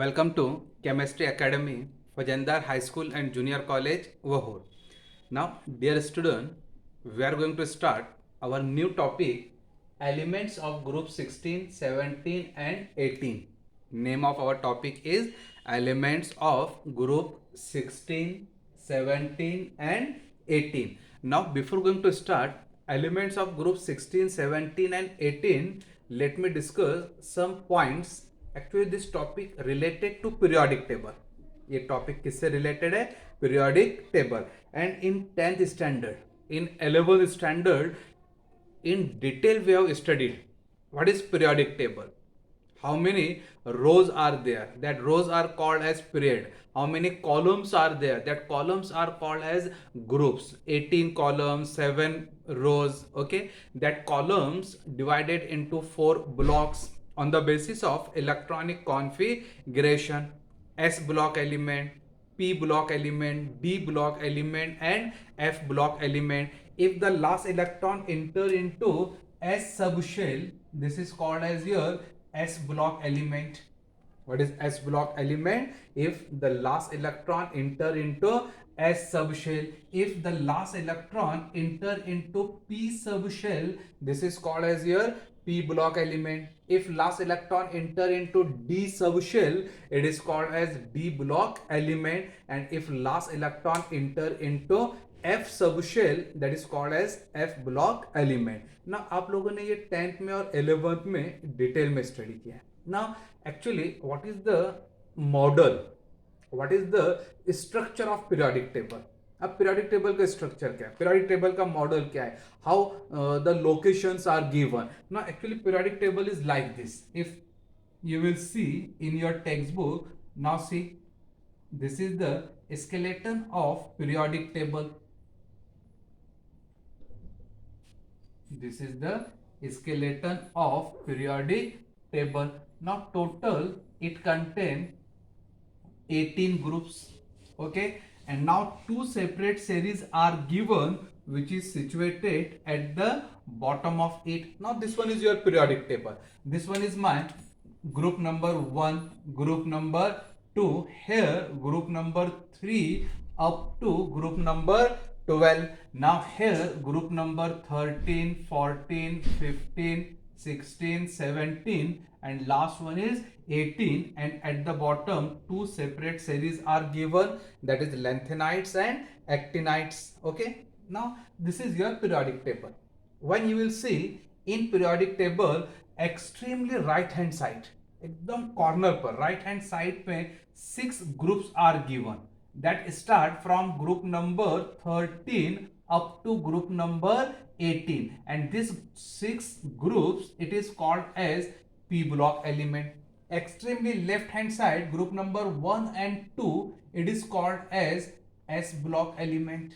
Welcome to Chemistry Academy, Fajandar High School and Junior College, Vahur. Now, dear student, we are going to start our new topic, elements of group 16, 17 and 18. Name of our topic is elements of group 16, 17 and 18. Now, before going to start elements of group 16, 17 and 18, let me discuss some points. Actually this topic related to periodic table. ये topic किससे related है? Periodic table. And in 10th standard, in 11th standard, in detail we have studied what is periodic table, how many rows are there, that rows are called as period, how many columns are there, that columns are called as groups, 18 columns, 7 rows. Okay, that columns divided into 4 blocks on the basis of electronic configuration: S block element, P block element, D block element and F block element. If the last electron enter into S subshell, this is called as your S block element. What is S block element? If the last electron enter into S subshell. If the last electron enter into P subshell, this is called as your P block element. If last electron enter into D subshell, it is called as D block element. And if last electron enter into F subshell, that is called as F block element. Now आप लोगों ने ये 10th में और 11th में detail में study किया है. Now actually what is the model, what is the structure of periodic table? अब पीरियोडिक टेबल का स्ट्रक्चर क्या है, पीरियोडिक टेबल का मॉडल क्या है, how the locations are given. ना actually periodic table is like this. If you will see in your textbook, now see, this is the skeleton of periodic table. This is the skeleton of periodic table. Now total it contain 18 groups. Okay, and now two separate series are given which is situated at the bottom of it. Now this one is your periodic table. This one is my group number 1, group number 2, here group number 3 up to group number 12. Now here group number 13, 14, 15, 16, 17 and last one is 18, and at the bottom two separate series are given, that is lanthanides and actinides. Okay, now this is your periodic table. When you will see in periodic table, extremely right hand side, एकदम corner पर right hand side पे 6 groups are given that start from group number 13 up to group number 18, and this 6 groups it is called as P block element. Extremely left hand side, group number 1 and 2, it is called as S block element.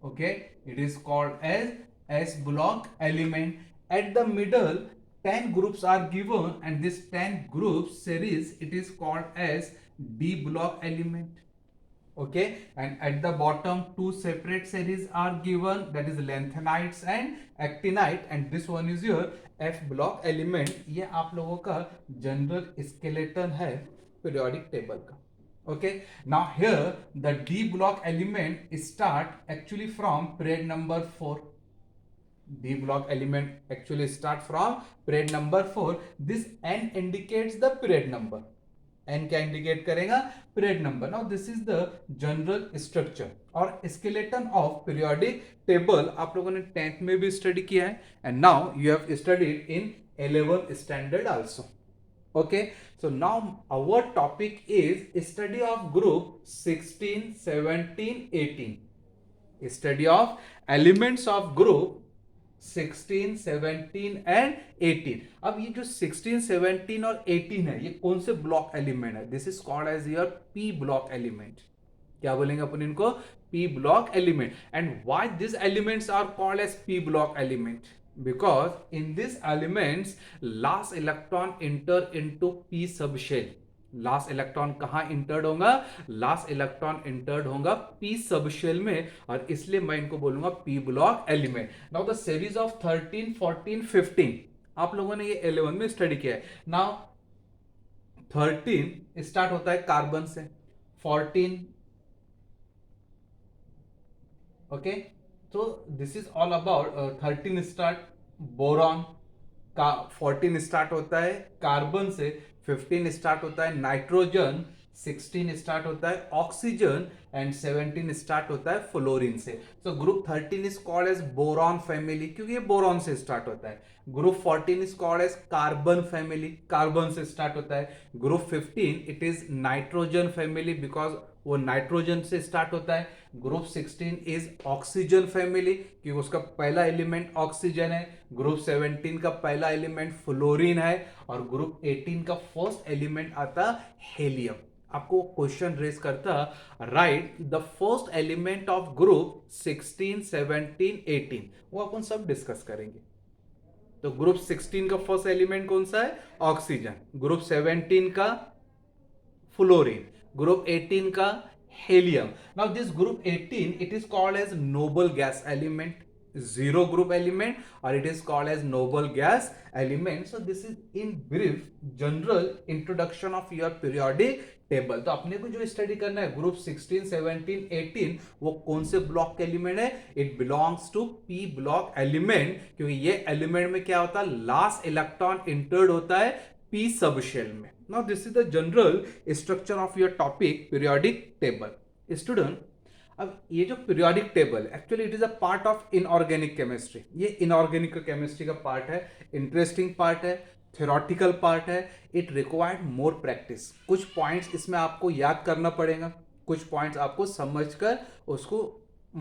Okay, it is called as S block element. At the middle 10 groups are given, and this 10 groups series it is called as D block element. Okay, and at the bottom two separate series are given, that is lanthanides and actinide, and this one is your F block element. ये आप लोगों का general skeleton है periodic table का. Okay, now here the D block element start actually from period number 4. D block element actually start from period number 4. This N indicates the period number. N क्या indicate करेगा? Period number. Now this is the general structure और skeleton of periodic table आप लोगों ने 10th में भी study किया है, and now you have studied in 11th standard also. Okay, so now our topic is study of group 16, 17, 18. Study of elements of group 16, 17 and 18. अब ये जो 16, 17 और 18 है, ये कौन से ब्लॉक एलिमेंट है? This is called as your P block element. क्या बोलेंगे अपन इनको? P block element. And why this elements are called as P block element? Because in this elements last electron enter into P subshell. Last electron कहां entered होगा? Last electron entered होगा P subshell में, और इसलिए मैं इनको बोलूंगा P block element. Now the series of 13, 14, 15 आप लोगों ने ये 11 में स्टडी किया है. नाउ 13 स्टार्ट होता है कार्बन से, 14, ओके, तो this is all about 13 start boron का, 14 स्टार्ट होता है कार्बन से, 15 स्टार्ट होता है नाइट्रोजन, 16 स्टार्ट होता है ऑक्सीजन एंड 17 स्टार्ट होता है फ्लोरीन से। So group 13 is called as boron family क्योंकि ये बोरॉन से स्टार्ट होता है। Group 14 is called as carbon family, carbon से स्टार्ट होता है। Group 15 it is nitrogen family because वो नाइट्रोजन से स्टार्ट होता है। ग्रुप 16 इज ऑक्सीजन फैमिली क्योंकि उसका पहला एलिमेंट ऑक्सीजन है। ग्रुप 17 का पहला एलिमेंट फ्लोरीन है और ग्रुप 18 का फर्स्ट एलिमेंट आता हेलियम। आपको क्वेश्चन रेज करता, right the first element of group 16, 17, 18, वो अपन सब डिस्कस करेंगे। तो ग्रुप 16 का फर्स्ट एलिमेंट कौन सा है? ऑक्सीजन। ग्रुप 17 का फ्लोरीन, ग्रुप 18 का helium. Now this group 18 it is called as noble gas element, zero group element, or it is called as noble gas element. So this is in brief general introduction of your periodic table. तो अपने को जो study करना है group 16, 17, 18 वो कौन से block के एलिमेंट है? It belongs to P block element क्योंकि ये एलिमेंट में क्या होता है? लास्ट इलेक्ट्रॉन इंटर्ड होता है पी सब शेल में। Now this is the general structure of your topic periodic table. Student, अब ये जो periodic table actually it is a part of inorganic chemistry. ये inorganic chemistry का part है, interesting part है, theoretical part है, it required more practice. कुछ points इसमें आपको याद करना पड़ेगा, कुछ points आपको समझकर उसको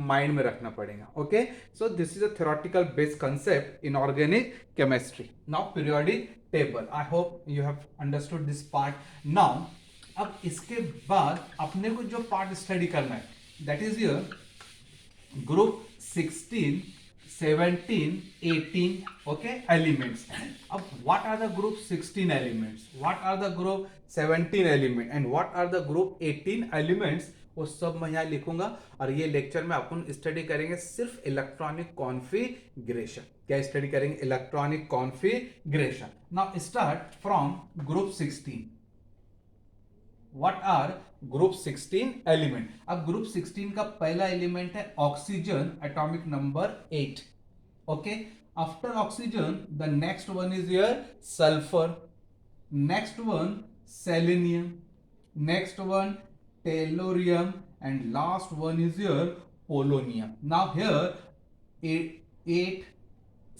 माइंड में रखना पड़ेगा। Okay, so this is a theoretical based concept in organic chemistry. Now periodic table, I hope you have understood this part. Now अब इसके बाद अपने को जो पार्ट स्टडी करना है that is your group 16, 17, 18 okay elements. अब what are the group 16 elements, what are the group 17 element and what are the group 18 elements, वो सब मैं यहाँ लिखूंगा और ये लेक्चर में अपन स्टडी करेंगे सिर्फ इलेक्ट्रॉनिक कॉन्फ़िगरेशन। क्या स्टडी करेंगे? Electronic configuration. Now start from group 16। What are group 16 element? अब ग्रुप 16 का पहला एलिमेंट है oxygen, atomic number 8। Okay, after oxygen the next one is your sulphur, next one selenium, next one tellurium, and last one is your polonium. Now here 8,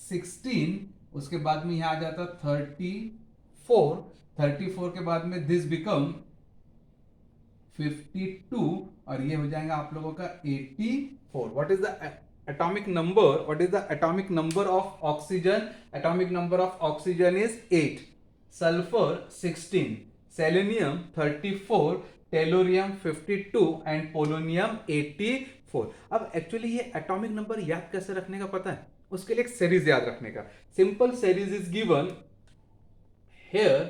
16, उसके बाद में यहाँ आ जाता 34, 34 के बाद में this become 52 और ये हो जाएगा आप लोगों का 84. What is the atomic number? What is the atomic number of oxygen? Atomic number of oxygen is 8, sulfur 16, selenium 34, tellurium 52 and polonium 84। अब एक्चुअली ये एटॉमिक नंबर याद कैसे रखने का पता है? उसके लिए एक सीरीज याद रखने का। Simple series is given here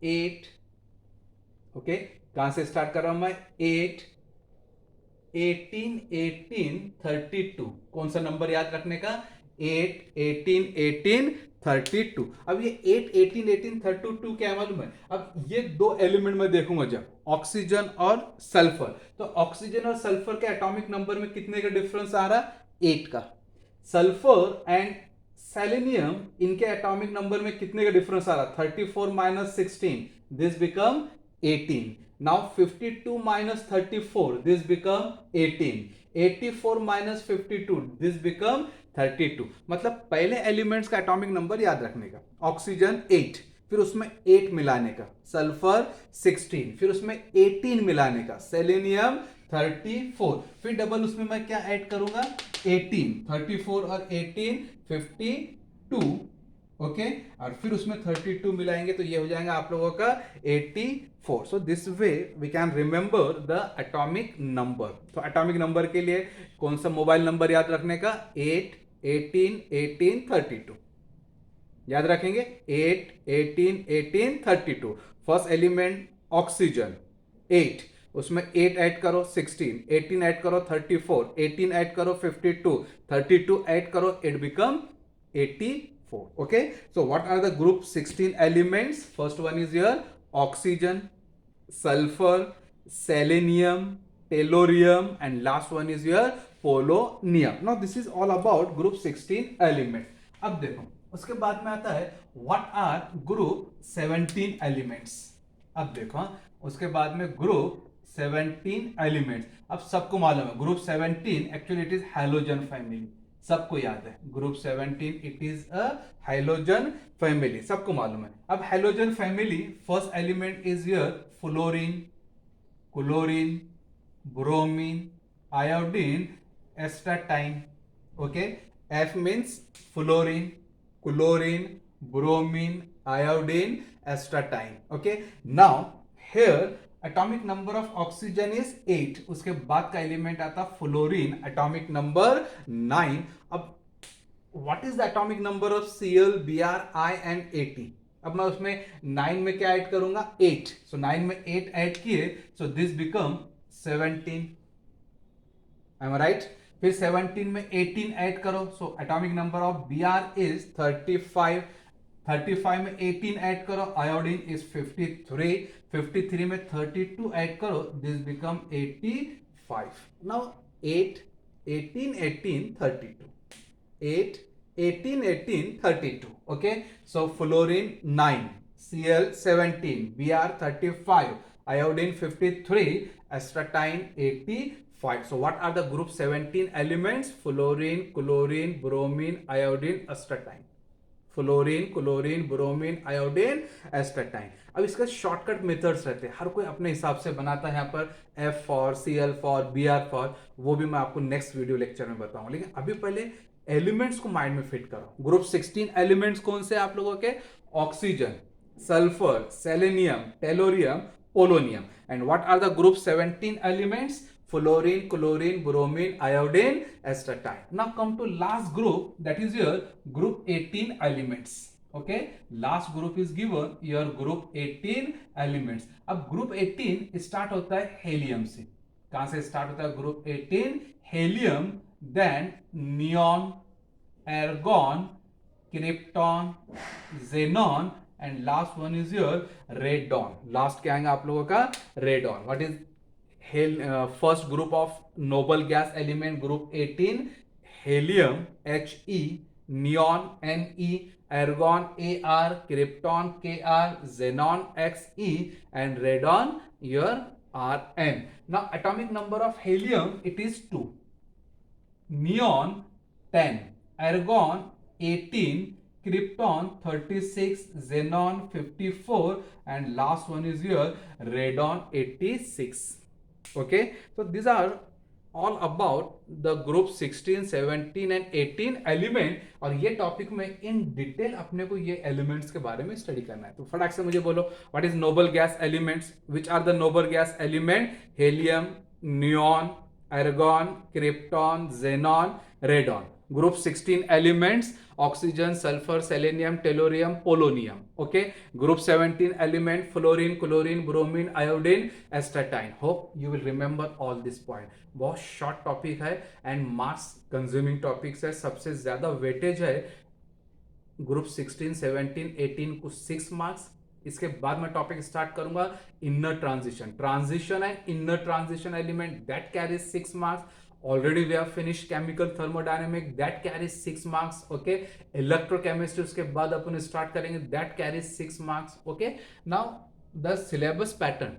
8, okay, कहां से स्टार्ट कर रहा हूं मैं? 8, 18, 18, 32। कौन सा नंबर याद रखने का? 8, 18, 18, 32। अब ये 8, 18, 18, 32 क्या मालूम है? अब ये दो एलिमेंट में देखूंगा जब ऑक्सीजन और सल्फर, तो ऑक्सीजन और सल्फर के एटॉमिक नंबर में कितने का डिफरेंस आ रहा? 8 का। सल्फर एंड सेलेनियम इनके एटॉमिक नंबर में कितने का डिफरेंस आ रहा? 34 minus 16, this become 18। Now 52 minus 34, this become 18। 84 minus 52, this become 32। मतलब पहले एलिमेंट्स का एटॉमिक नंबर याद रखने का। ऑक्सीजन 8, फिर उसमें 8 मिलाने का, सल्फर 16, फिर उसमें 18 मिलाने का, सेलेनियम 34, फिर डबल उसमें मैं क्या ऐड करूंगा? 18, 34 और 18 52, ओके, और फिर उसमें 32 मिलाएंगे तो ये हो जाएगा आप लोगों का 84। So this way we can remember the atomic number. तो एटॉमिक नंबर के लिए कौन सा मोबाइल नंबर याद रखने का? 8, 18, 18, 32 याद रखेंगे। 8, 18, 18, 32। फर्स्ट एलिमेंट ऑक्सीजन 8, उसमें 8 ऐड करो 16, 18 ऐड करो 34, 18 ऐड करो 52, 32 ऐड करो, it become 84। 4. Okay, so what are the group 16 elements? First one is here oxygen, sulfur, selenium, tellurium, and last one is here polonium. Now this is all about group 16 elements. अब देखो उसके बाद में आता है what are group 17 elements. अब देखो उसके बाद में ग्रुप 17 एलिमेंट्स. अब सबको मालूम है group 17 actually it is halogen family. सबको याद है group 17 it is a halogen family, सबको मालूम है. अब halogen family first element is here fluorine, chlorine, bromine, iodine, एस्टाटाइन. Okay, F means fluorine, chlorine, bromine, iodine, astatine. Okay, now here atomic number of oxygen is 8. उसके बाद का element आता fluorine, atomic number 9. अब what is the atomic number of Cl, Br, I and At? अब मैं उसमें 9 में क्या ऐड करूंगा 8. so 9 में 8 ऐड किए, so this become 17. am I right? फिर 17 में 18 ऐड करो, so atomic number of Br is 35. 35 में 18 ऐड करो, आयोडीन इज 53. 53 में 32 ऐड करो, this become 85. Now 8 18 18 32. 8 18 18 32. Okay, so fluorine 9, Cl 17, Br 35, iodine 53, astatine 85. So what are the group 17 elements? Fluorine, chlorine, bromine, iodine, astatine. Fluorine, chlorine, bromine, iodine, astatine. अब इसका shortcut methods रहते हैं, हर कोई अपने हिसाब से बनाता है. यहाँ पर F for, Cl for, Br for, वो भी मैं आपको नेक्स्ट वीडियो लेक्चर में बताऊंगा. लेकिन अभी पहले एलिमेंट्स को माइंड में फिट करो. ग्रुप 16 एलिमेंट्स कौन से आप लोगों के? Oxygen, sulphur, selenium, tellurium, polonium. And what are the group 17 elements? Fluorine, chlorine, bromine, iodine, astatine. Now come to last group, that is your group 18 elements. Okay, last group is given your group 18 elements. अब group 18 start होता है helium से. कहां से start होता है group 18? Helium, then neon, argon, krypton, xenon, and last one is your radon. लास्ट क्या आएगा आप लोगों का? Radon. What is first group of noble gas element group 18? helium He, neon Ne, argon Ar, krypton Kr, xenon Xe, and radon your Rn. Now atomic number of helium it is 2, neon 10, argon 18, krypton 36, xenon 54, and last one is your radon 86. Okay, so these are all about the group 16, 17 and 18 element. और ये topic में in detail अपने को ये elements के बारे में study करना है. तो फटाक से मुझे बोलो what is noble gas elements? Which are the noble gas element? Helium, neon, argon, krypton, xenon, radon. Group 16 elements oxygen, sulfur, selenium, tellurium, polonium. Okay, group 17 element fluorine, chlorine, bromine, iodine, astatine. Hope you will remember all this point. बहुत short topic है and marks consuming topics है. सबसे ज्यादा weightage है group 16, 17, 18 को 6 marks. इसके बाद मैं टॉपिक स्टार्ट करूंगा inner transition and inner transition element, that carries 6 marks. Already we have finished chemical thermodynamic, that carries 6 marks. Okay, electrochemistry उसके बाद अपन start करेंगे, that carries 6 marks. Okay, now the syllabus pattern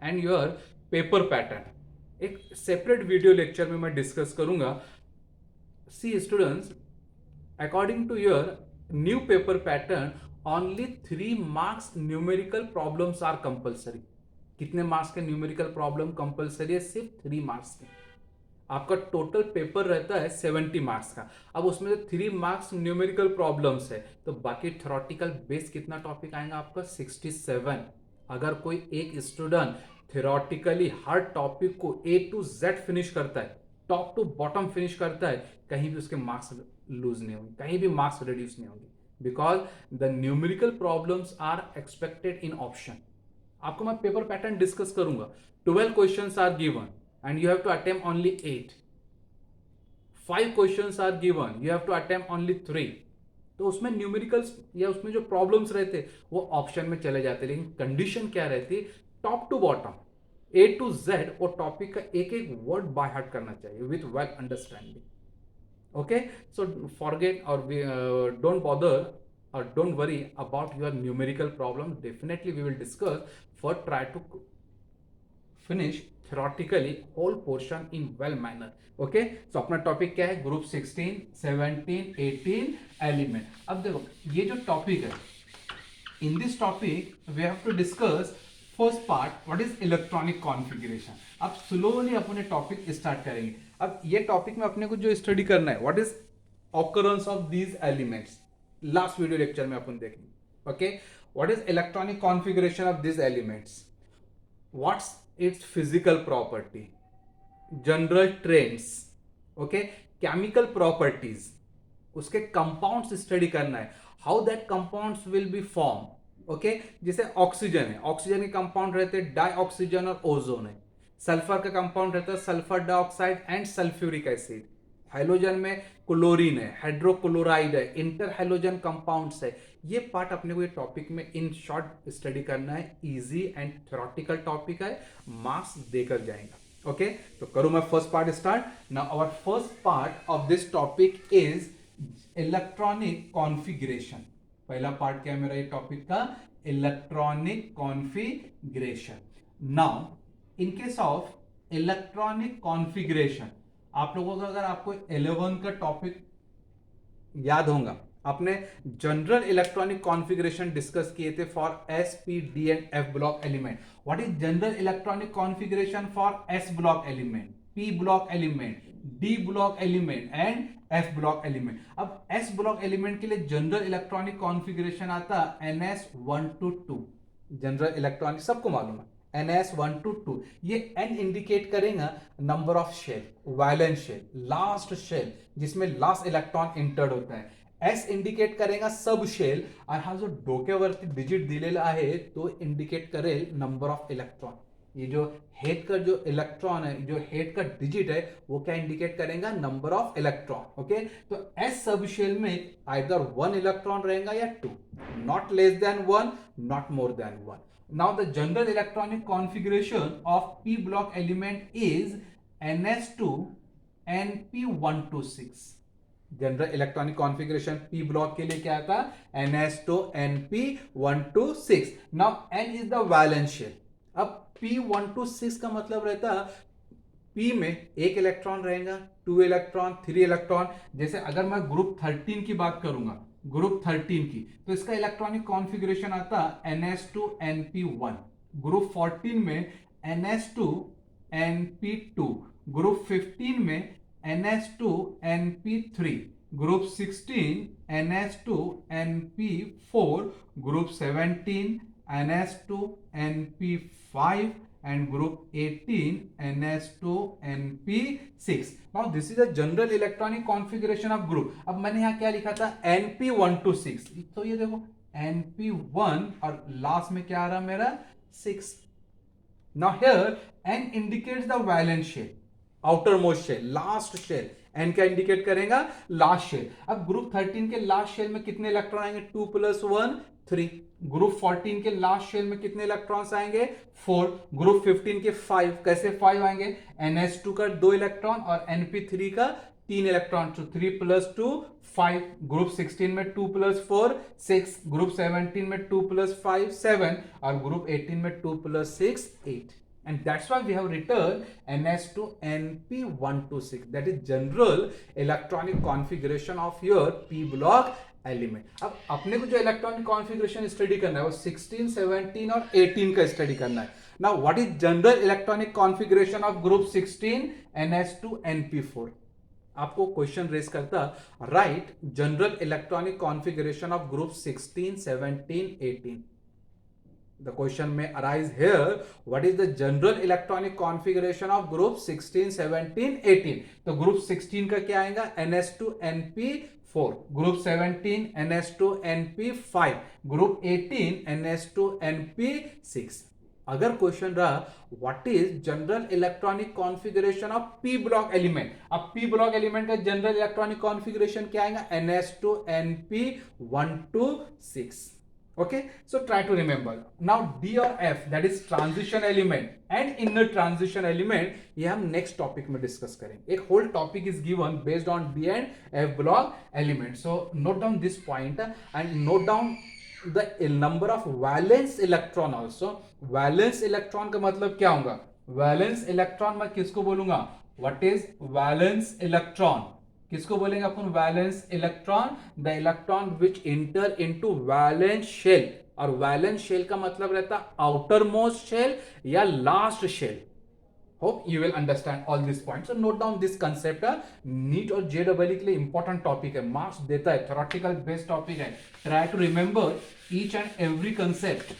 and your paper pattern एक separate video lecture में मैं discuss करूंगा. See students, according to your new paper pattern, only 3 marks numerical problems are compulsory. कितने marks के numerical problem compulsory है? सिर्फ 3 marks के. आपका टोटल पेपर रहता है 70 मार्क्स का. अब उसमें से 3 मार्क्स न्यूमेरिकल प्रॉब्लम्स है, तो बाकी थ्योरेटिकल बेस कितना टॉपिक आएगा आपका? 67. अगर कोई एक स्टूडेंट थ्योरेटिकली हर टॉपिक को A to Z फिनिश करता है, टॉप टू बॉटम फिनिश करता है, कहीं भी उसके मार्क्स लूज नहीं होंगे, कहीं भी मार्क्स रिड्यूस नहीं होंगे, because the numerical problems are expected in option. आपको मैं पेपर पैटर्न डिस्कस करूंगा. 12 questions are given and you have to attempt only 8. 5 questions are given, you have to attempt only 3. तो उसमें न्यूमेरिकल्स या उसमें जो प्रॉब्लम्स रहते वो ऑप्शन में चले जाते, लेकिन कंडीशन क्या रहती, top to bottom A to Z वो टॉपिक का एक एक वर्ड बाय हार्ट करना चाहिए with well understanding. Okay, so forget or don't bother or don't worry about your numerical problem. Definitely we will discuss for try to finish theoretically whole portion in well manner. Okay, so अपना topic क्या है, group 16, 17, 18 element. अब देखो ये जो topic है, in this topic we have to discuss first part what is electronic configuration. अब slowly अपने टॉपिक स्टार्ट करेंगे. अब ये टॉपिक में अपने को जो स्टडी करना है what is occurrence of these elements, last video lecture में अपन देखेंगे. Okay, what is electronic configuration of this elements, what's it's physical property, general trends, okay, chemical properties, उसके कंपाउंड्स स्टडी करना है, how that compounds will be form. Okay, जैसे oxygen है, oxygen के compound रहते हैं डाइऑक्सीजन और ओजोन है. सल्फर का कंपाउंड रहता है sulphur dioxide and sulphuric acid. Hydrogen में क्लोरीन है, हाइड्रोक्लोराइड है, इंटर हाइड्रोजन कंपाउंड्स है. ये पार्ट अपने को ये टॉपिक में इन शॉर्ट स्टडी करना है. इजी एंड थ्योरेटिकल टॉपिक है, मार्क्स देकर जाएगा. ओके, तो करूं मैं first part start. Now our first part of this topic is electronic configuration. पहला पार्ट क्या है मेरा ये टॉपिक का, electronic configuration. Now in case of electronic configuration, आप लोगों का अगर आपको 11 का टॉपिक याद होगा, आपने जनरल इलेक्ट्रॉनिक कॉन्फ़िगरेशन डिस्कस किए थे for S, P, D and F block element. What is general electronic configuration for S block element, P block element, D block element and F block element. अब S block element के लिए general electronic configuration आता NS1 to 2. General electronic सबको मालूम है NS1 to 2. ये N indicate करेगा number of shell, valence shell, last shell जिसमें लास्ट इलेक्ट्रॉन इंटर्ड होता है. S इंडिकेट करेगा सब शेल, और हा जो डोक्यावरती डिजिट दिलेला आहे तो इंडिकेट करेल नंबर ऑफ इलेक्ट्रॉन. ये जो हेड का जो इलेक्ट्रॉन है, जो हेड का डिजिट है, वो क्या इंडिकेट करेगा, नंबर ऑफ इलेक्ट्रॉन. ओके, तो एस सब शेल में आइदर 1 इलेक्ट्रॉन रहेगा या 2, not less than 1, not more than 1. Now the general electronic configuration of p block element is ns2 np126. General electronic configuration p block के लिए क्या था, ns2 np126. Now n is the valence shell. अब p126 का मतलब रहता p में एक इलेक्ट्रॉन रहेगा, 2 इलेक्ट्रॉन, 3 इलेक्ट्रॉन. जैसे अगर मैं ग्रुप 13 की बात करूंगा, ग्रुप 13 की, तो इसका इलेक्ट्रॉनिक कॉन्फ़िगरेशन आता ns2 np1. ग्रुप 14 में ns2 np2. ग्रुप 15 में ns2 np3. Group 16 ns2 np4. Group 17 ns2 np5 and group 18 ns2 np6. now this is a general electronic configuration of group. अब मैंने यहाँ क्या लिखा था, np1 to 6. तो ये देखो np1 और लास्ट में क्या आ रहा मेरा 6. now here n indicates the valence shell, outermost shell, last shell. n क्या इंडिकेट करेगा, लास्ट शेल. अब ग्रुप 13 के लास्ट शेल में कितने इलेक्ट्रॉन आएंगे, 2 + 1 3. ग्रुप 14 के लास्ट शेल में कितने इलेक्ट्रॉन्स आएंगे, 4. ग्रुप 15 के 5. कैसे 5 आएंगे, ns2 का 2 इलेक्ट्रॉन और np3 का 3 इलेक्ट्रॉन, तो 3 + 2 5. ग्रुप 16 में 2 + 4 6. ग्रुप 17 में 2 + 5 7 और ग्रुप 18 में 2 + 6 8. and that's why we have written ns2 np1 to 6. that is general electronic configuration of your p block element. अब अपने को जो इलेक्ट्रॉनिक कॉन्फ़िगरेशन स्टडी करना है वो 16, 17 और 18 का स्टडी करना है. Now what is general electronic configuration of group 16 ns2 np4. आपको क्वेश्चन रेस करता, right general electronic configuration of group 16, 17, 18. The question may arise here, what is the general electronic configuration of group 16, 17, 18? तो group 16 का क्या आएगा, ns2 np4. Group 17 ns2 np5. Group 18 ns2 np6. अगर question रहा what is general electronic configuration of P block element, अब P block element का general electronic configuration क्या आएगा, ns2np126. Okay, so try to remember. Now D और F, that is transition element and inner transition element, ये हम next topic में discuss करेंगे. एक whole topic is given based on D and F block element. So note down this point and note down the number of valence electron also. Valence electron का मतलब क्या होगा, valence electron मैं किसको बोलूंगा, what is valence electron, किसको बोलेंगे अपन, valence electron, the electron which enter into valence shell, और वैलेंस शेल का मतलब रहता आउटर मोस्ट शेल या last shell. Hope you will understand all this point. So note down this concept. NEET और जेडब्ल्यू के लिए इंपॉर्टेंट टॉपिक है, मार्क्स देता है, थ्योरेटिकल बेस्ड टॉपिक है. Try to remember each and every concept.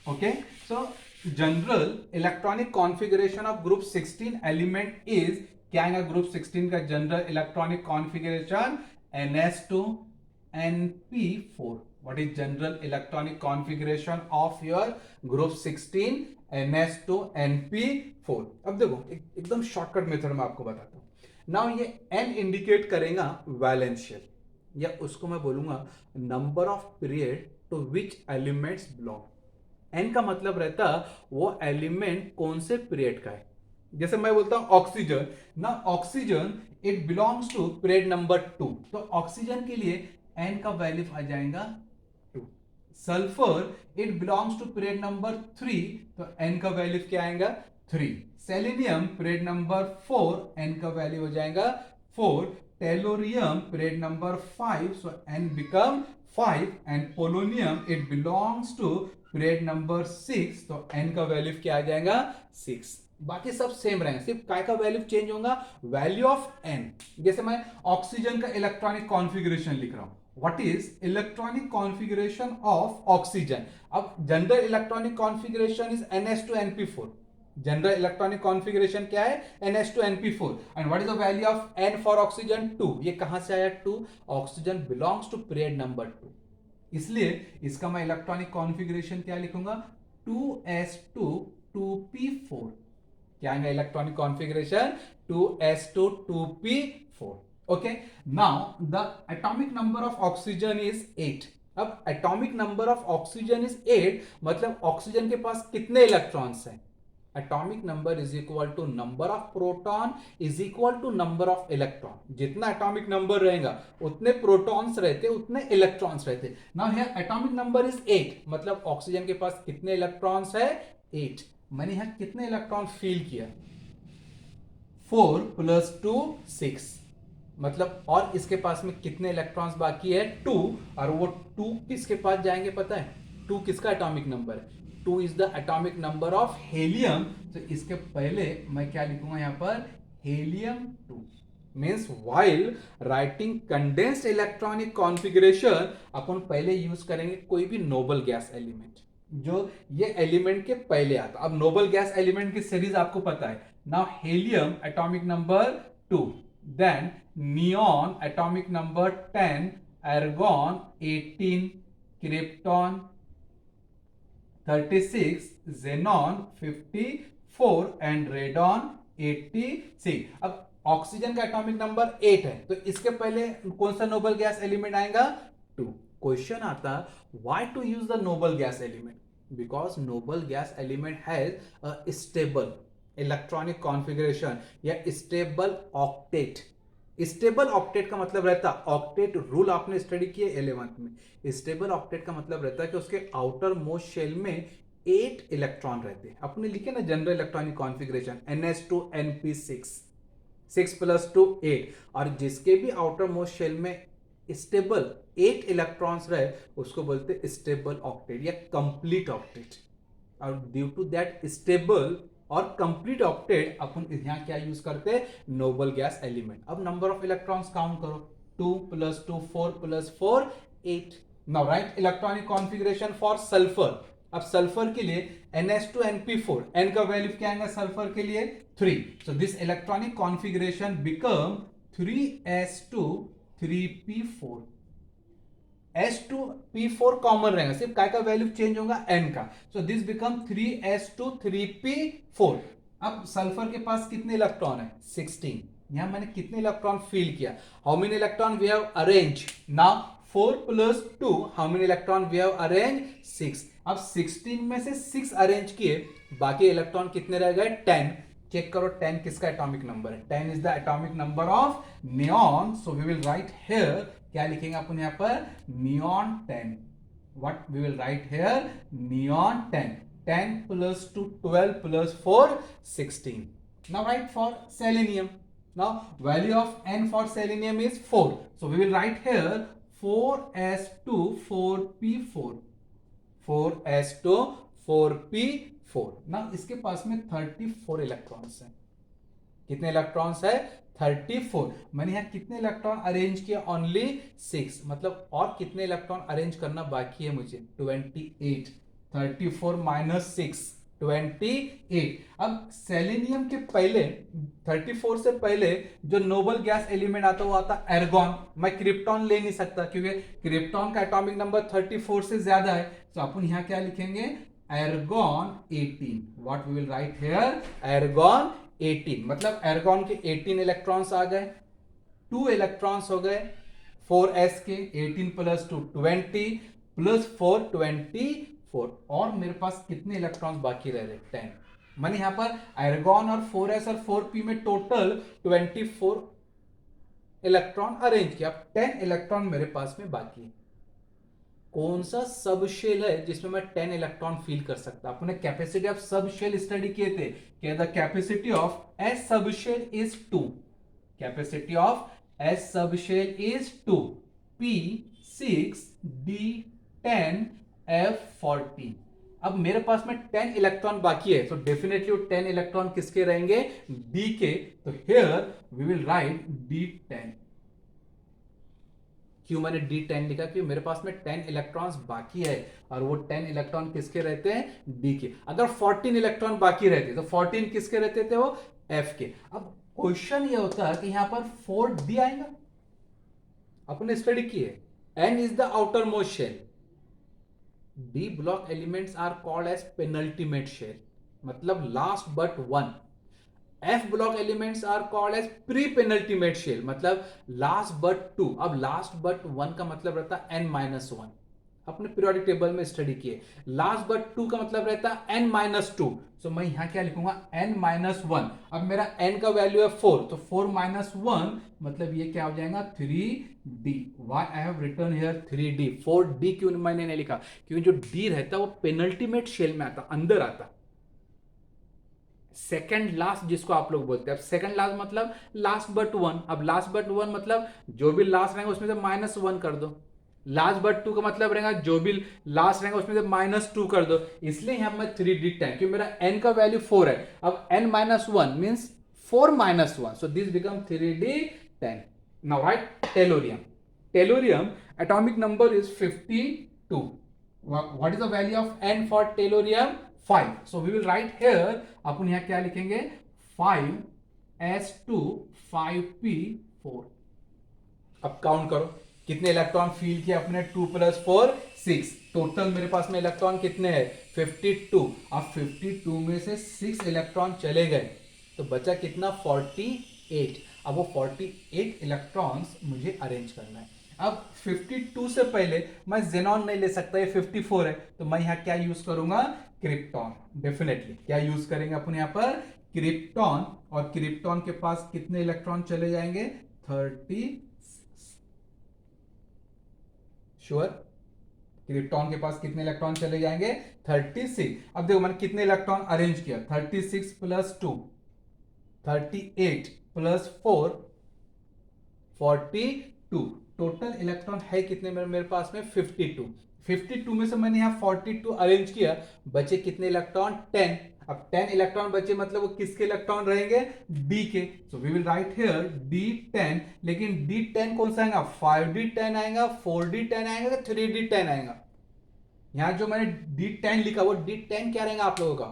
Okay, so general electronic configuration of group 16 element is, क्या आएगा ग्रुप 16 का general electronic configuration, ns2np4. What is general electronic configuration of your group 16 ns2np4. अब देखो एकदम shortcut method में आपको बताता हूं. नाउ ये n इंडिकेट करेगा वैलेंस शेल, या उसको मैं बोलूंगा number of period to which elements belong. n का मतलब रहता वो एलिमेंट कौन से पीरियड का है. जैसे मैं बोलता हूं ऑक्सीजन, ना oxygen it belongs to period number 2, तो ऑक्सीजन के लिए n का वैल्यू आ जाएगा 2. Sulphur it belongs to period number 3, तो n का वैल्यू क्या आएगा 3. सेलेनियम पीरियड नंबर 4, n का वैल्यू हो जाएगा 4. Tellurium period number 5, so n become 5. And polonium it belongs to period number 6, तो n का वैल्यू क्या आ जाएगा 6. बाकी सब सेम रहेंगे, सिर्फ काय का वैल्यू चेंज होगा, वैल्यू ऑफ n. जैसे मैं ऑक्सीजन का इलेक्ट्रॉनिक कॉन्फ़िगरेशन लिख रहा हूं, what is electronic configuration of oxygen. अब general electronic configuration is ns2np4. General electronic configuration क्या है, ns2np4. And what is the value of n for oxygen 2. ये कहां से आया 2, oxygen belongs to period number 2, इसलिए इसका मैं इलेक्ट्रॉनिक कॉन्फ़िगरेशन क्या लिखूंगा, 2s2 2p4. क्या आएगा electronic configuration, 2s2 2p4. Okay, now the atomic number of oxygen is 8. अब atomic number of oxygen is 8 मतलब ऑक्सीजन के पास कितने इलेक्ट्रॉन्स हैं. Atomic number is equal to number of proton is equal to number of electron. जितना atomic number रहेगा उतने protons रहते, उतने इलेक्ट्रॉन्स रहते. Now here atomic number is 8 मतलब ऑक्सीजन के पास कितने इलेक्ट्रॉन्स है 8. मैंने यहां कितने इलेक्ट्रॉन फील किया, 4 + 2 6, मतलब और इसके पास में कितने इलेक्ट्रॉन्स बाकी है 2, और वो 2 किसके पास जाएंगे पता है, 2 किसका एटॉमिक नंबर है, 2 is the atomic number of helium. तो इसके पहले मैं क्या लिखूंगा यहां पर, helium 2. Means while writing condensed electronic configuration अपन पहले यूज करेंगे कोई भी नोबल गैस एलिमेंट जो ये एलिमेंट के पहले आता. अब नोबल गैस एलिमेंट की सीरीज आपको पता है. Now helium atomic number 2, then neon atomic number 10, argon 18, krypton 36, xenon 54 and radon 86. अब ऑक्सीजन का एटॉमिक नंबर 8 है, तो इसके पहले कौन सा नोबल गैस एलिमेंट आएगा 2. क्वेश्चन आता why to use the noble gas element, because noble gas element has a stable electronic configuration या stable octet. स्टेबल ऑक्टेट का मतलब रहता, ऑक्टेट रूल आपने स्टडी किए 11th में. स्टेबल ऑक्टेट का मतलब रहता है कि उसके आउटर मोस्ट शेल में 8 इलेक्ट्रॉन रहते हैं. अपने लिखे ना जनरल इलेक्ट्रॉनिक कॉन्फ़िगरेशन ns2np6, 6 + 2 8, और जिसके भी आउटर मोस्ट शेल में स्टेबल 8 इलेक्ट्रॉन्स रहे उसको बोलते स्टेबल ऑक्टेट या कंप्लीट ऑक्टेट. और ड्यू टू दैट स्टेबल और कंप्लीट ऑक्टेट अपन यहां क्या यूज करते हैं, नोबल गैस एलिमेंट. अब नंबर ऑफ इलेक्ट्रॉन्स काउंट करो, 2 + 2 4 + 4 8. Now right electronic configuration for sulphur. अब सल्फर के लिए ns2np4, n का वैल्यू क्या आएगा सल्फर के लिए 3. So this electronic configuration become 3s2 3p4. S2P4 common रहेगा, सिर्फ काय का वैल्यू चेंज होगा n का, सो दिस बिकम 3s2 3p4। अब सल्फर के पास कितने इलेक्ट्रॉन है? 16। यहां मैंने कितने इलेक्ट्रॉन फील किया? How many electron we have arrange now? 4 + 2, how many electron we have arrange? 6। अब 16 में से 6 अरेंज किए, बाकी इलेक्ट्रॉन कितने रह गए? 10। चेक करो 10 किसका एटॉमिक नंबर है? 10 is the atomic number of neon, so we will write here, क्या लिखेंगे अपन यहां पर? Neon 10। What we will write here? Neon 10। 10 + 2 12 + 4 16। Now write for selenium. Now value of n for selenium is 4. So we will write here 4s2 4p4, 4s2 4p4। Now इसके पास में 34 electrons हैं। कितने electrons है? 34। मैंने यहाँ कितने इलेक्ट्रॉन अरेंज किया? Only 6। मतलब और कितने इलेक्ट्रॉन अरेंज करना बाकी है मुझे? 28। 34 - 6 28। अब सेलेनियम के पहले 34 से पहले जो नोबल गैस एलिमेंट आता है वो आता है एर्गॉन। मैं क्रिप्टॉन ले नहीं सकता क्योंकि क्रिप्टॉन का एटॉमिक नंबर 34 से ज्यादा है, तो अपन यहां क्या लिखेंगे? Argon 18। What we will write here? Argon 18। मतलब एर्गॉन के 18 इलेक्ट्रॉन्स आ गए, 2 इलेक्ट्रॉन्स हो गए 4s के। 18 + 2 20 + 4 24। और मेरे पास कितने इलेक्ट्रॉन्स बाकी रह रहे? 10। मैंने यहां पर एर्गॉन और 4s और 4p में टोटल 24 इलेक्ट्रॉन अरेंज किया। अब 10 इलेक्ट्रॉन मेरे पास में बाकी है। कौन सा सब शेल है जिसमें मैं 10 इलेक्ट्रॉन फील कर सकता? अपने capacity of sub shell study किए थे कि the capacity of S sub shell is 2। Capacity of S sub shell is 2, P6 D10 F14। अब मेरे पास में 10 इलेक्ट्रॉन बाकी है, तो डेफिनेटली वो 10 इलेक्ट्रॉन किसके रहेंगे? D के। तो here we will right D10। क्यों मैंने D10 लिखा? क्योंकि मेरे पास में 10 इलेक्ट्रॉन्स बाकी है और वो 10 इलेक्ट्रॉन किसके रहते हैं? D के। अगर 14 इलेक्ट्रॉन बाकी रहते तो 14 किसके रहते थे? वो F के। अब क्वेश्चन ये होता है कि यहां पर 4D आएगा। अपने स्टडी किए, N is the outermost shell. D block elements are called as penultimate shell, मतलब last but one. F block elements are called as pre penultimate shell, मतलब लास्ट बट टू। अब last but one का मतलब रहता है n-1। अपने periodic table में study किए। लास्ट बट टू का मतलब रहता है n-2। सो मैं यहां क्या लिखूंगा? n-1। अब मेरा n का वैल्यू है 4, तो 4 - 1 मतलब ये क्या हो जाएगा? 3D। Why I have written here 3D? 4D क्यों मैंने नहीं लिखा? क्योंकि जो D रहता है वो पेनल्टीमेट शेल में आता, अंदर आता, सेकेंड लास्ट जिसको आप लोग बोलते हैं। अब सेकेंड लास्ट मतलब लास्ट बट वन। अब लास्ट बट वन मतलब जो भी लास्ट रहेगा उसमें से -1 कर दो। लास्ट बट टू का मतलब रहेगा जो भी लास्ट रहेगा उसमें से -2 कर दो। इसलिए यहां मैं 3D10, क्योंकि मेरा n का वैल्यू 4 है। अब n-1 means 4 - 1, so this become 3D10। Now write tellurium. Tellurium atomic number is 52। What is the value of n for tellurium? 5। So we will write here, अपन यहां क्या लिखेंगे? 5s2 5p4। अब काउंट करो कितने इलेक्ट्रॉन फील किए अपने? 2 + 4 6। Total मेरे पास में इलेक्ट्रॉन कितने हैं? 52। अब 52 में से 6 इलेक्ट्रॉन चले गए तो बचा कितना? 48। अब वो 48 इलेक्ट्रॉन्स मुझे अरेंज करना है। अब 52 से पहले मैं जेनॉन नहीं ले सकता, ये 54 है, तो मैं यहां क्या यूज करूंगा? क्रिप्टॉन। डेफिनेटली क्या यूज करेंगे अपन यहां पर? क्रिप्टॉन। और क्रिप्टॉन के पास कितने इलेक्ट्रॉन चले जाएंगे? 30। श्योर? क्रिप्टॉन के पास कितने इलेक्ट्रॉन चले जाएंगे? 36। अब देखो मैंने कितने इलेक्ट्रॉन अरेंज किया? 36 + 2 38 + 4 42। टोटल इलेक्ट्रॉन है कितने मेरे पास में? 52। 52 में से मैंने यहां 42 अरेंज किया, बचे कितने इलेक्ट्रॉन? 10। अब 10 इलेक्ट्रॉन बचे मतलब वो किसके इलेक्ट्रॉन रहेंगे? D के। So we will write here D10। लेकिन D10 कौन सा आएगा? 5D10 आएगा, 4D10 आएगा, 3D10 आएगा? यहां जो मैंने D10 लिखा वो D10 क्या रहेगा आप लोगों का?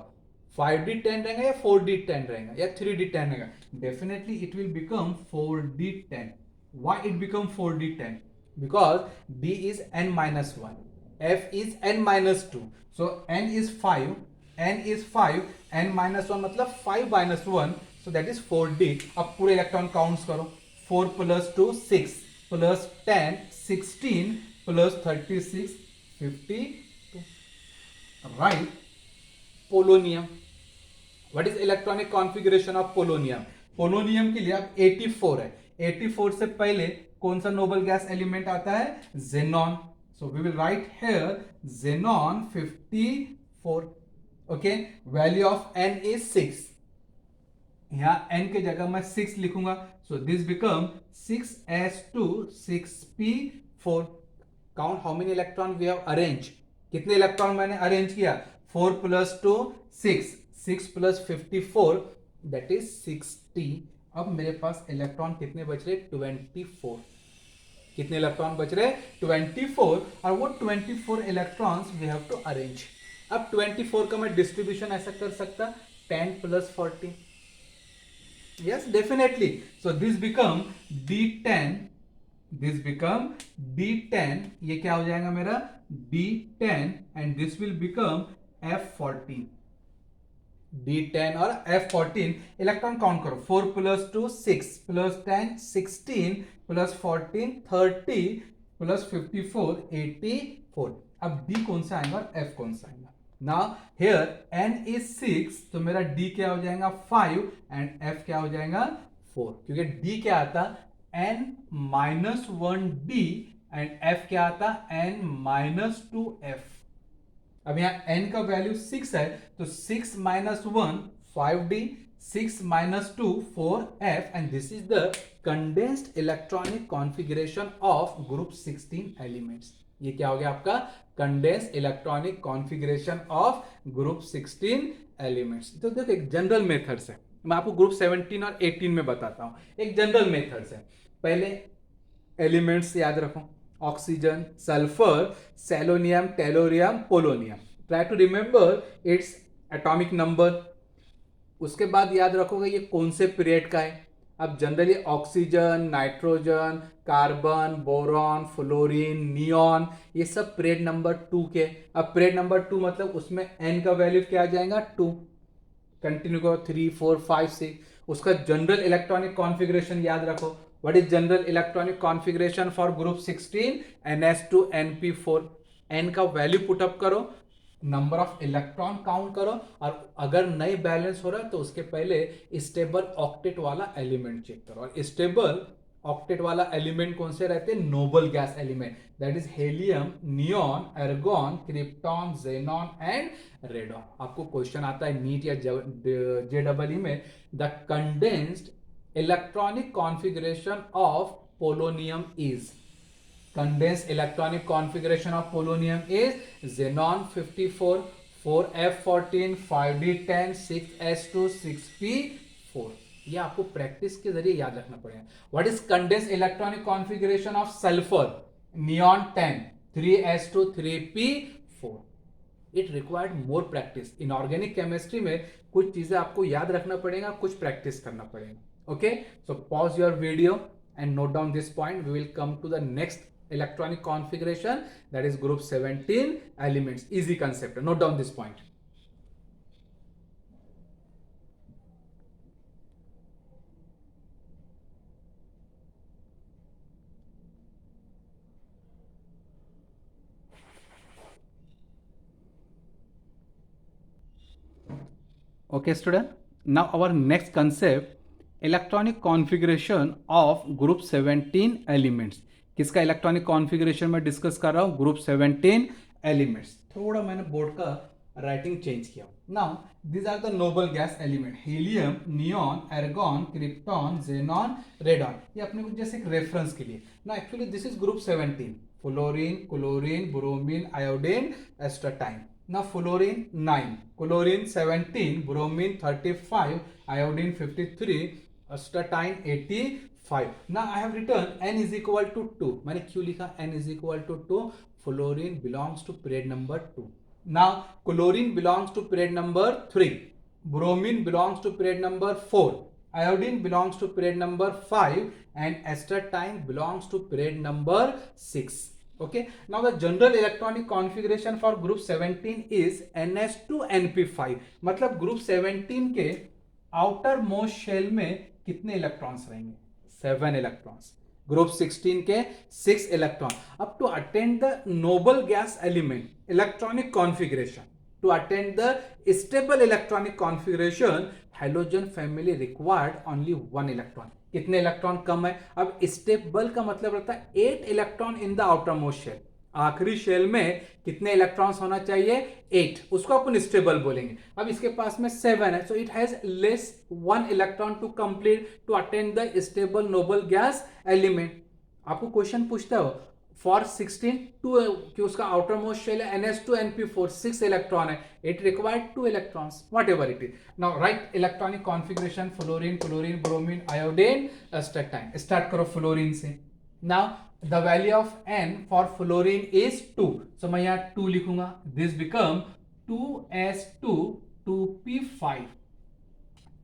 5D10 रहेगा या 4D10 रहेगा या 3D10 रहेगा? Definitely it will become 4D10। Why it become 4D10? because D is n minus 1, F is n minus 2, so n is 5, n minus 1 मतलब 5 minus 1, so that is 4D. अब पूरे electron counts करो, 4 plus 2 6 plus 10 16 plus 36 52. Right? Polonium. What is electronic configuration of polonium? Polonium के लिए अब 84 है. 84 से पहले कौन सा नोबल गैस एलिमेंट आता है? Xenon. So we will write here xenon 54. Okay, value of N is 6. यहां एन के जगह मैं 6 लिखूंगा, so this become 6s2 6p4. Count how many electron we have arrange. कितने इलेक्ट्रॉन मैंने अरेंज किया? 4 plus 2 6, 6 plus 54 that is 60. अब मेरे पास इलेक्ट्रॉन कितने बच रहे? 24. कितने इलेक्ट्रॉन बच रहे? 24. और वो 24 electrons we have to arrange. अब 24 का मैं डिस्ट्रीब्यूशन ऐसा कर सकता 10 plus 40. Yes, definitely. So this become D10. This become D10. ये क्या हो जाएगा मेरा? D10 and this will become F14. D10 और F14. इलेक्ट्रॉन काउंट करो. 4 plus 2 6 plus 10 16 plus 14 30 plus 54 84. अब D कौन सा आएगा और F कौन सा आएगा? Now here N is 6, तो मेरा D क्या हो जाएगा? 5 and F क्या हो जाएगा? 4. क्योंकि D क्या आता? N minus 1D and F क्या आता? N minus 2F. अब यहाँ n का वैल्यू 6 है, तो 6 minus 1 5D, 6 minus 2 4F and this is the condensed electronic configuration of group 16 elements. ये क्या हो गया आपका? Condensed electronic configuration of group 16 elements. तो देखो एक जनरल मेथड से मैं आपको ग्रुप 17 और 18 में बताता हूं. एक जनरल मेथड से पहले एलिमेंट्स याद रखो. Oxygen, sulphur, selenium, tellurium, polonium. Try to remember its atomic number. उसके बाद याद रखोगे ये कौन से पीरियड का है. अब generally oxygen, nitrogen, carbon, boron, fluorine, neon, ये सब पीरियड नंबर 2 के. अब पीरियड नंबर 2 मतलब उसमें n का वैल्यू क्या आ जाएगा? 2. कंटिन्यू करो 3 4 5 6. उसका जनरल इलेक्ट्रॉनिक कॉन्फ़िगरेशन याद रखो. What is general electronic configuration for group 16? ns2 np4. n का वैल्यू पुट अप करो, नंबर ऑफ इलेक्ट्रॉन काउंट करो, और अगर नहीं बैलेंस हो रहा है तो उसके पहले स्टेबल ऑक्टेट वाला एलिमेंट चेक करो. और स्टेबल ऑक्टेट वाला एलिमेंट कौन से रहते हैं? Noble gas element. That is helium, neon, argon, krypton, xenon and radon. आपको क्वेश्चन आता है नीट या जेडबलई में, the condensed electronic configuration of polonium is. Condensed electronic configuration of polonium is xenon 54, 4f14, 5d10, 6s2, 6p4. ये आपको practice के जरिए याद रखना पड़ेगा. What is condensed electronic configuration of sulphur? Neon 10, 3s2, 3p4. It required more practice. Inorganic chemistry में कुछ चीजें आपको याद रखना पड़ेगा, कुछ प्रैक्टिस करना पड़ेगा. Okay, so pause your video and note down this point. We will come to the next electronic configuration, that is group 17 elements. Easy concept. Note down this point. Okay student, now our next concept, electronic configuration of group 17 elements. किसका electronic configuration में discuss कर रहा हूं? Group 17 elements. थोड़ा मैंने board का writing change किया. Now these are the noble gas element. Helium, neon, argon, krypton, xenon, radon. ये अपने को जैसे एक रेफरेंस के लिए. ना actually this is group 17. Fluorine, chlorine, bromine, iodine, astatine. Now fluorine 9, chlorine 17, bromine 35, iodine 53, astatine 85. Now I have written n is equal to 2. मैंने क्यों लिखा n is equal to 2? Fluorine belongs to period number 2. Now chlorine belongs to period number 3. Bromine belongs to period number 4. Iodine belongs to period number 5 and astatine belongs to period number 6. Okay, now the general electronic configuration for group 17 is ns2np5. मतलब group 17 के outer most shell में कितने electrons रहेंगे? 7 electrons. Group 16 के 6 electron. अब to attend the noble gas element electronic configuration, to attend the stable electronic configuration, halogen family required only 1 electron. कितने electron कम है? अब स्टेबल का मतलब रहता है 8 electron in the outermost shell. आखिरी शेल में कितने इलेक्ट्रॉन्स होना चाहिए? 8. उसको अपन स्टेबल बोलेंगे. अब इसके पास में 7 है, so it has less 1 electron to complete to attend the stable noble gas element. आपको क्वेश्चन पूछता हो फॉर 16 टू कि उसका आउटर मोस्ट शेल है ns2np4, 6 इलेक्ट्रॉन है, it required 2 electrons, what ever it is. Now right electronic configuration fluorine, chlorine, bromine, iodine, astatine. Start करो fluorine से. Now the value of n for fluorine is 2, सो मैं यहाँ 2 लिखूंगा. This become 2s2 2p5,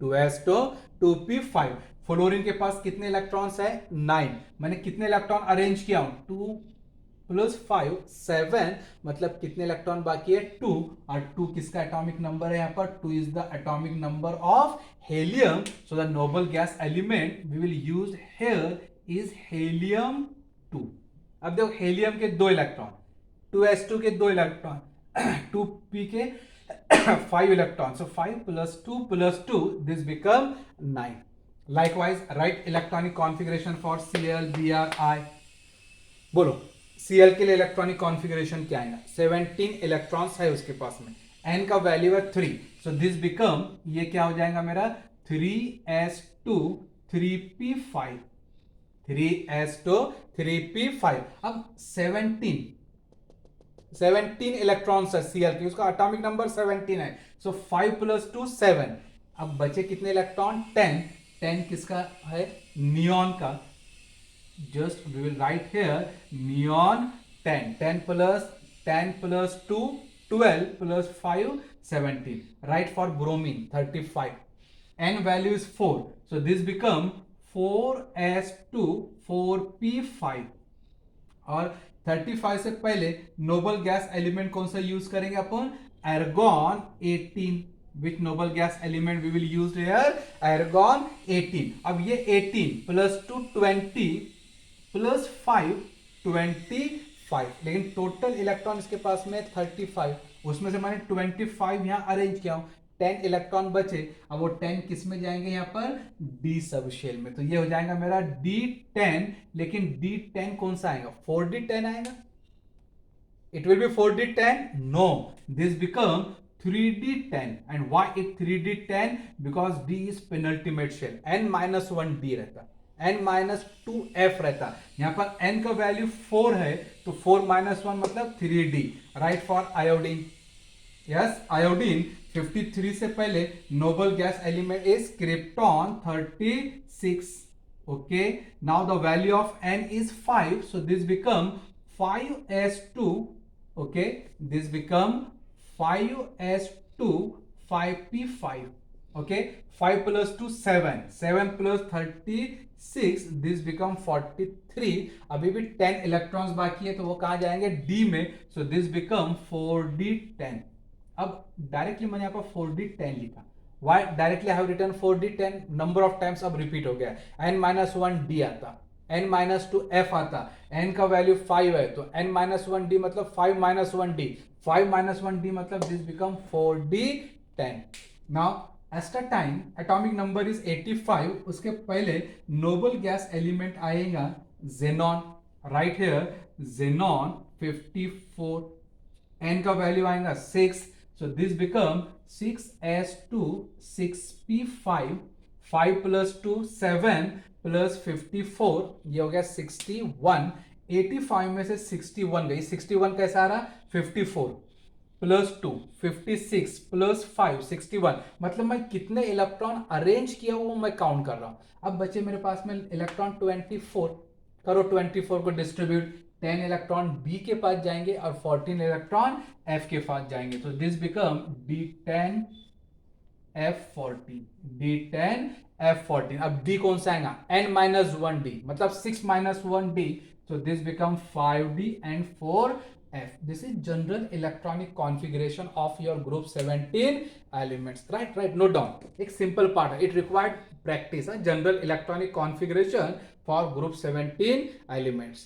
2s2 2p5. Fluorine के पास कितने electrons है? 9. मैंने कितने इलेक्ट्रॉन अरेंज किया हूं? 2 + 5 7, मतलब कितने इलेक्ट्रॉन बाकी है? 2. और 2 किसका एटॉमिक नंबर है? यहाँ पर 2 is the atomic number of helium. So the noble gas element we will use here is helium 2. अब देखो हेलियम के 2 इलेक्ट्रॉन, 2s2 के 2 इलेक्ट्रॉन, 2p के 5 electron. So 5 + 2 + 2, this become 9. Likewise, write electronic configuration for Cl, Br, I. बोलो Cl के लिए electronic configuration क्या आएगा? 17 इलेक्ट्रॉन्स है उसके पास में, n का वैल्यू है 3, सो दिस बिकम, ये क्या हो जाएगा मेरा? 3s2 3p5, 3s2 3p5. अब 17 इलेक्ट्रॉन्स है Cl की, उसका एटॉमिक नंबर 17 है, सो 5 + 2 7. अब बचे कितने इलेक्ट्रॉन? 10. 10 किसका है? नियॉन का. Just we will write here neon 10. 10 + 2 12 + 5 17. Right for bromine 35. n value is 4, so this become 4s2 4p5. और 35 से पहले नोबल गैस एलिमेंट कौन सा यूज करेंगे अपन? argon 18. Which noble gas element we will use here? Argon 18. अब ये 18 + 2 20 + 5 25, लेकिन total electron इसके पास में 35, उसमें से मैंने 25 यहाँ अरेंज किया हूँ. 10 इलेक्ट्रॉन बचे. अब वो 10 किस में जाएंगे? यहाँ पर D सब शेल में. तो ये हो जाएगा मेरा D10. लेकिन D10 कौन सा आएगा? 4D10 आएगा. It will be 4D10? No, this become 3D10. And why it 3D10? Because D is penultimate shell. n-1 D रहता, n-2 F रहता. यहाँ पर n का वैल्यू 4 है, तो 4 - 1 मतलब 3D. Right for iodine. Yes, iodine 53 से पहले Nobel gas element is krypton 36. Okay, now the value of n is 5, so this become 5s2. okay, this become 5s2 5p5. okay, 5 + 2 7, 7 + 36, this become 43. अभी भी 10 electrons बाकी है, तो वो कहाँ जाएंगे? D में. so this become 4d10. अब डायरेक्टली मैंने यहाँ पर 4d10 लिखा. Why directly I have written 4d10? Number of times अब रिपीट हो गया. n-1 D आता, n-2 F आता, n का वैल्यू 5 है, तो n-1 D मतलब 5 - 1 D, 5 - 1 D मतलब this become 4d10. Now एस्टाटाइन atomic number is 85. उसके पहले नोबल गैस एलिमेंट आएगा xenon. Right here xenon 54. n का वैल्यू आएगा 6, सो दिस बिकम 6s2 6p5. 5 + 2 7 + 54, ये हो गया 61. 85 में से 61 गई. 61 कैसा आ रहा? 54 + 2 56 + 5 61. मतलब मैं कितने इलेक्ट्रॉन अरेंज किया वो मैं काउंट कर रहा हूं. अब बचे मेरे पास में इलेक्ट्रॉन 24. करो 24 को डिस्ट्रीब्यूट. 10 इलेक्ट्रॉन B के पास जाएंगे और 14 इलेक्ट्रॉन F के पास जाएंगे. तो this become D10 F14, D10 F14. अब D कौन सा आएगा, N minus 1D, मतलब 6 minus 1D, so this become 5D and 4F. This is general electronic configuration of your group 17 elements. Right, note down. एक simple part है, it required practice. General electronic configuration for group 17 elements.